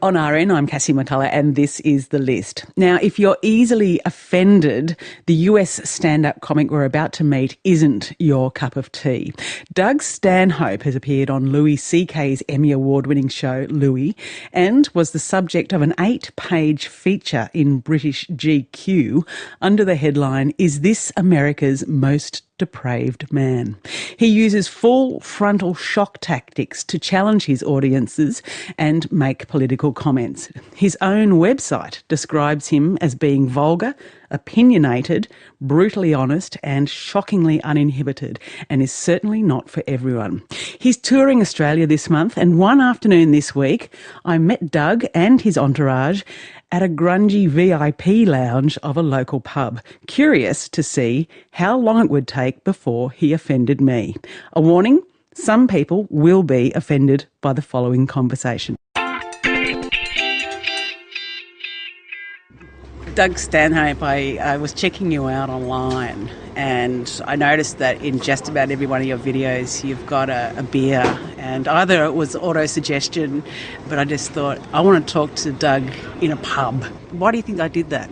On RN, I'm Cassie McCullough, and this is The List. Now, if you're easily offended, the US stand-up comic we're about to meet isn't your cup of tea. Doug Stanhope has appeared on Louis C.K.'s Emmy Award-winning show, Louis, and was the subject of an 8-page feature in British GQ under the headline, "Is This America's Most Depraved Man?" He uses full frontal shock tactics to challenge his audiences and make political comments. His own website describes him as being vulgar, opinionated, brutally honest and shockingly uninhibited, and is certainly not for everyone. He's touring Australia this month, and one afternoon this week I met Doug and his entourage at a grungy VIP lounge of a local pub, curious to see how long it would take before he offended me. A warning, some people will be offended by the following conversation. Doug Stanhope, I was checking you out online and I noticed that in just about every one of your videos you've got a beer, and either it was auto-suggestion, but I just thought, I want to talk to Doug in a pub. Why do you think I did that?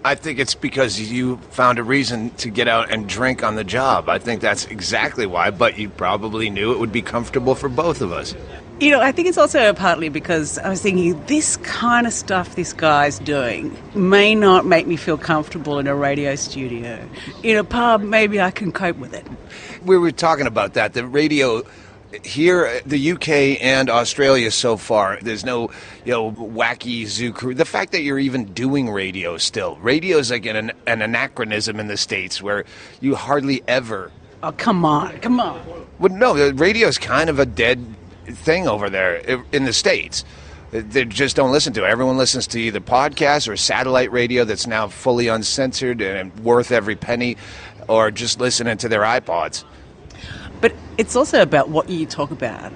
I think it's because you found a reason to get out and drink on the job. I think that's exactly why, but you probably knew it would be comfortable for both of us. You know, I think it's also partly because I was thinking this kind of stuff this guy's doing may not make me feel comfortable in a radio studio. In a pub, maybe I can cope with it. We were talking about that. The radio here, the UK and Australia so far, there's no, wacky zoo crew. The fact that you're even doing radio still. Radio is like an anachronism in the States where you hardly ever... Oh, come on. Well, no, the radio is kind of a dead thing over there in the States. They just don't listen to it. Everyone listens to either podcasts or satellite radio that's now fully uncensored and worth every penny, or just listening to their iPods. But it's also about what you talk about.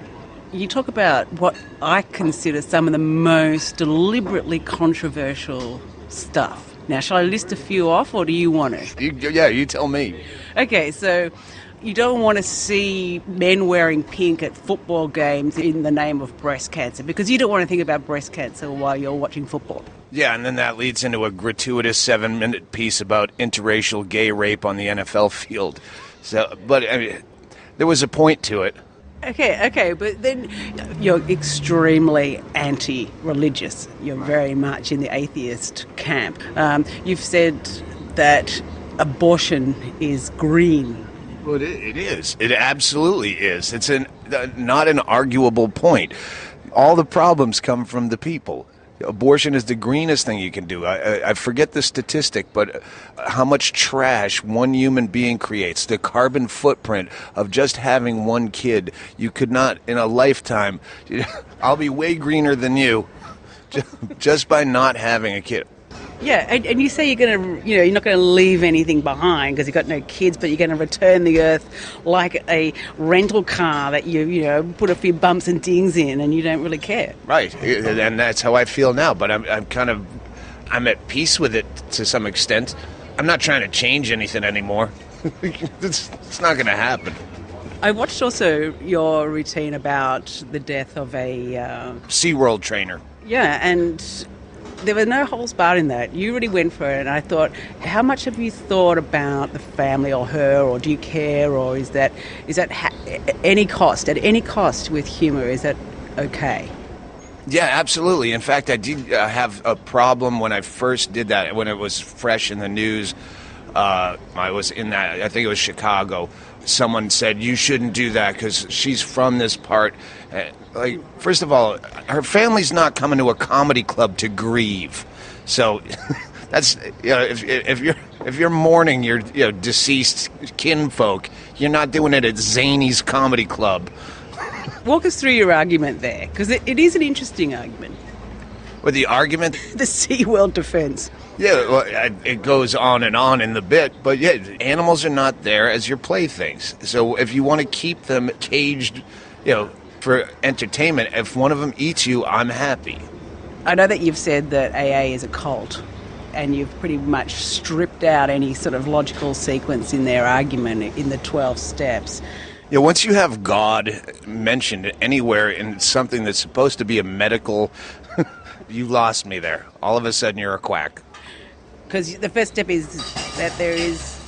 You talk about what I consider some of the most deliberately controversial stuff. Now, shall I list a few off, or do you want to? You tell me. Okay, so you don't want to see men wearing pink at football games in the name of breast cancer, because you don't want to think about breast cancer while you're watching football. Yeah, and then that leads into a gratuitous 7-minute piece about interracial gay rape on the NFL field. So, but I mean, there was a point to it. Okay, but then you're extremely anti-religious. You're very much in the atheist camp. You've said that abortion is green. Well, it is. It absolutely is. It's not an arguable point. All the problems come from the people. Abortion is the greenest thing you can do. I forget the statistic, but how much trash one human being creates, the carbon footprint of just having one kid. You could not, in a lifetime, I'll be way greener than you just by not having a kid. Yeah, and you say you're not going to leave anything behind because you've got no kids, but you're going to return the earth like a rental car that you put a few bumps and dings in, and you don't really care. Right, and that's how I feel now. But I'm at peace with it to some extent. I'm not trying to change anything anymore. It's not going to happen. I watched also your routine about the death of a SeaWorld trainer. Yeah, and there were no holes barred in that. You really went for it, and I thought, how much have you thought about the family or her, or do you care, or is that at any cost with humour, is that okay? Yeah, absolutely. In fact, I did have a problem when I first did that, when it was fresh in the news. I was in that, I think it was Chicago. Someone said, you shouldn't do that because she's from this part. First of all, her family's not coming to a comedy club to grieve. So that's, if you're mourning your deceased kinfolk, you're not doing it at Zany's Comedy Club. Walk us through your argument there, because it is an interesting argument. With the argument? The SeaWorld defense. Yeah, well, it goes on and on in the bit, but yeah, animals are not there as your playthings. So if you want to keep them caged, for entertainment, if one of them eats you, I'm happy. I know that you've said that AA is a cult, and you've pretty much stripped out any sort of logical sequence in their argument in the 12 steps. Yeah, once you have God mentioned anywhere in something that's supposed to be a medical You lost me there. All of a sudden, you're a quack. Because the first step is that there is...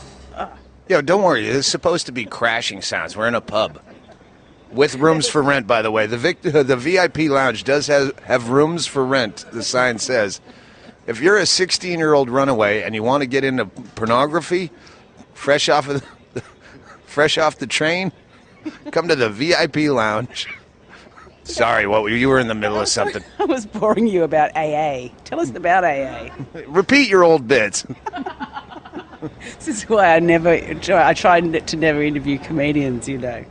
Yo, don't worry. There's supposed to be crashing sounds. We're in a pub. With rooms for rent, by the way. The VIP lounge does have rooms for rent, the sign says. If you're a 16-year-old runaway and you want to get into pornography, fresh off the train, come to the VIP lounge. Sorry, you were in the middle of something. I was boring you about AA. Tell us about AA. Repeat your old bits. This is why I try to never interview comedians, you know.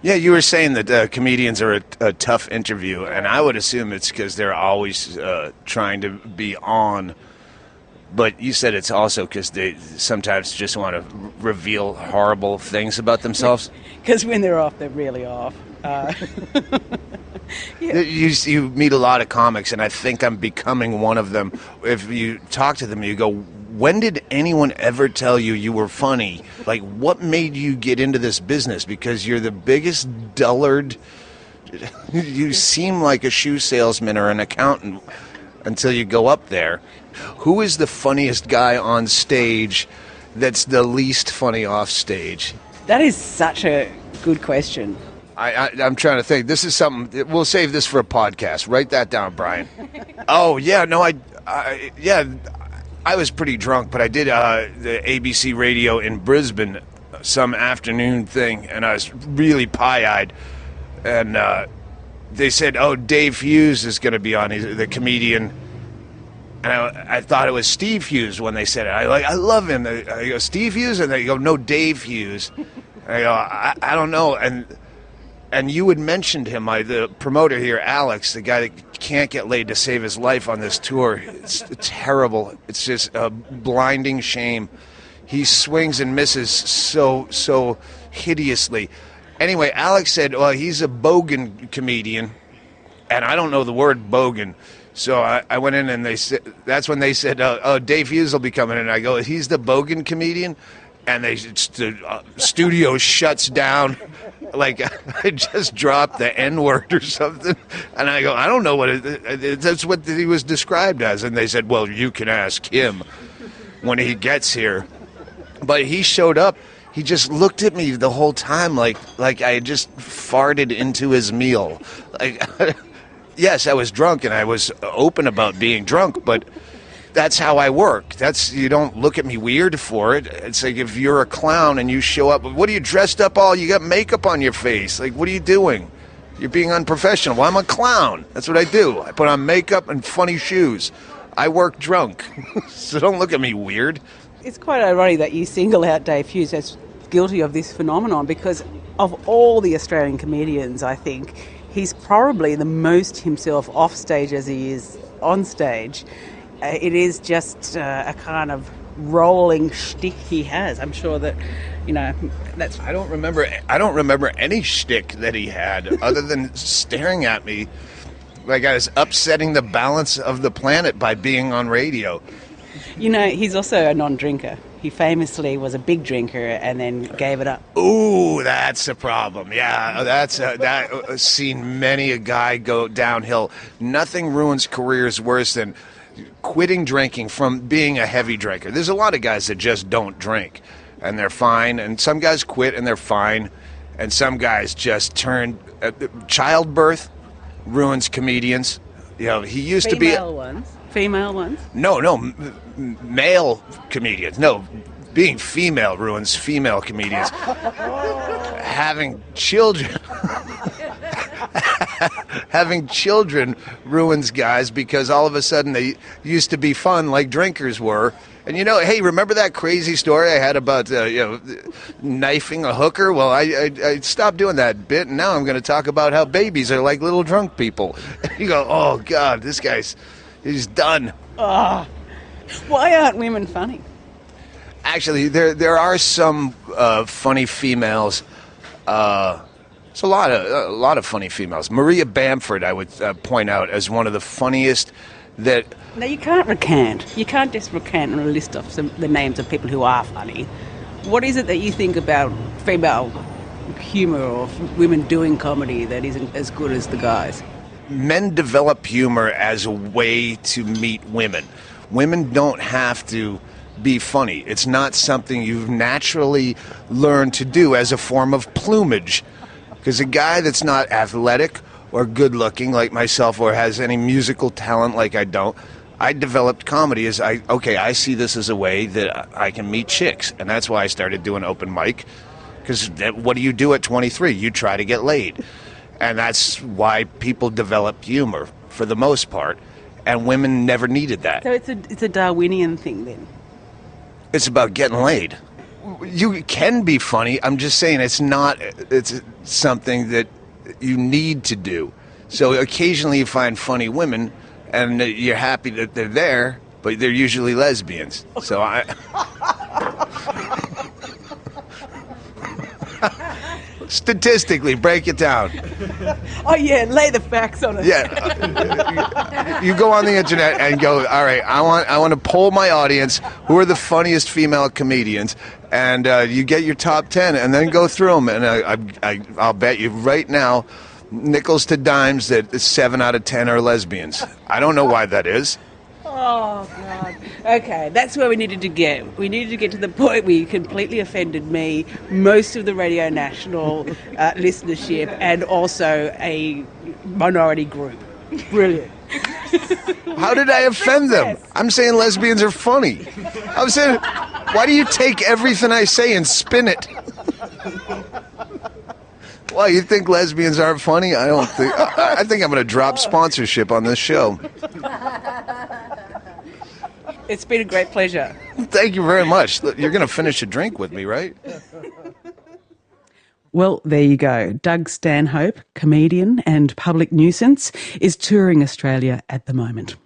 Yeah, you were saying that comedians are a tough interview, and I would assume it's because they're always trying to be on. But you said it's also because they sometimes just want to reveal horrible things about themselves. Because when they're off, they're really off. Yeah. You meet a lot of comics, and I think I'm becoming one of them. If you talk to them, you go, when did anyone ever tell you were funny? Like, what made you get into this business? Because you're the biggest dullard. You seem like a shoe salesman or an accountant until you go up there. Who is the funniest guy on stage that's the least funny off stage? That is such a good question. I'm trying to think. This is something. We'll save this for a podcast. Write that down, Brian. Oh yeah, no, I was pretty drunk, but I did the ABC radio in Brisbane some afternoon thing, and I was really pie-eyed. And they said, "Oh, Dave Hughes is going to be on. He's the comedian." And I thought it was Steve Hughes when they said it. I love him. I go, Steve Hughes, and they go, no, Dave Hughes. And I go, I don't know. And you had mentioned him, the promoter here, Alex, the guy that can't get laid to save his life on this tour. It's terrible. It's just a blinding shame. He swings and misses so hideously. Anyway, Alex said, well, he's a bogan comedian, and I don't know the word bogan. So I went in, and that's when they said, oh, Dave Hughes will be coming in. And I go, he's the bogan comedian? And the studio shuts down. Like, I just dropped the N-word or something. And I go, I don't know what that's what he was described as. And they said, well, you can ask him when he gets here. But he showed up. He just looked at me the whole time like I had just farted into his meal. Like, yes, I was drunk, and I was open about being drunk, but that's how I work. You don't look at me weird for it. It's like if you're a clown and you show up, what are you dressed up all? You got makeup on your face. Like, what are you doing? You're being unprofessional. Well, I'm a clown. That's what I do. I put on makeup and funny shoes. I work drunk. So don't look at me weird. It's quite ironic that you single out Dave Hughes as guilty of this phenomenon, because of all the Australian comedians, I think, he's probably the most himself off stage as he is on stage. It is just a kind of rolling shtick he has. I'm sure that, that's... I don't remember any shtick that he had other than staring at me like I was upsetting the balance of the planet by being on radio. He's also a non-drinker. He famously was a big drinker and then gave it up. Ooh, that's a problem. Yeah, I've seen many a guy go downhill. Nothing ruins careers worse than quitting drinking from being a heavy drinker. There's a lot of guys that just don't drink, and they're fine. And some guys quit, and they're fine. And some guys just turn... childbirth ruins comedians. He used to be... Female ones? No, male comedians. No, being female ruins female comedians. Having children... Having children ruins guys because all of a sudden they used to be fun like drinkers were. And hey, remember that crazy story I had about knifing a hooker? Well, I stopped doing that bit, and now I'm going to talk about how babies are like little drunk people. And you go, oh God, he's done. Why aren't women funny? Actually, there are some funny females. It's a lot of funny females. Maria Bamford, I would point out as one of the funniest. That no, you can't recant. You can't just recant on a list of the names of people who are funny. What is it that you think about female humour or women doing comedy that isn't as good as the guys? men develop humor as a way to meet women. Women don't have to be funny. It's not something you've naturally learned to do as a form of plumage. Because a guy that's not athletic or good looking like myself or has any musical talent like I don't, I developed comedy as I see this as a way that I can meet chicks. And that's why I started doing open mic. Because what do you do at 23? You try to get laid. And that's why people develop humor for the most part. And women never needed that. So it's a Darwinian thing then? It's about getting laid. You can be funny. I'm just saying it's something that you need to do. So occasionally you find funny women and you're happy that they're there, but they're usually lesbians. So statistically, break it down. Oh yeah, lay the facts on it. Yeah, you go on the internet and go, all right, I want to poll my audience. Who are the funniest female comedians? And you get your top 10, and then go through them. And I'll bet you right now, nickels to dimes, that 7 out of 10 are lesbians. I don't know why that is. Oh, God. Okay, that's where we needed to get. We needed to get to the point where you completely offended me, most of the Radio National listenership, and also a minority group. Brilliant. How did I offend them? I'm saying lesbians are funny. I'm saying, why do you take everything I say and spin it? Why, you think lesbians aren't funny? I don't think. I think I'm going to drop sponsorship on this show. It's been a great pleasure. Thank you very much. You're going to finish a drink with me, right? Well, there you go. Doug Stanhope, comedian and public nuisance, is touring Australia at the moment.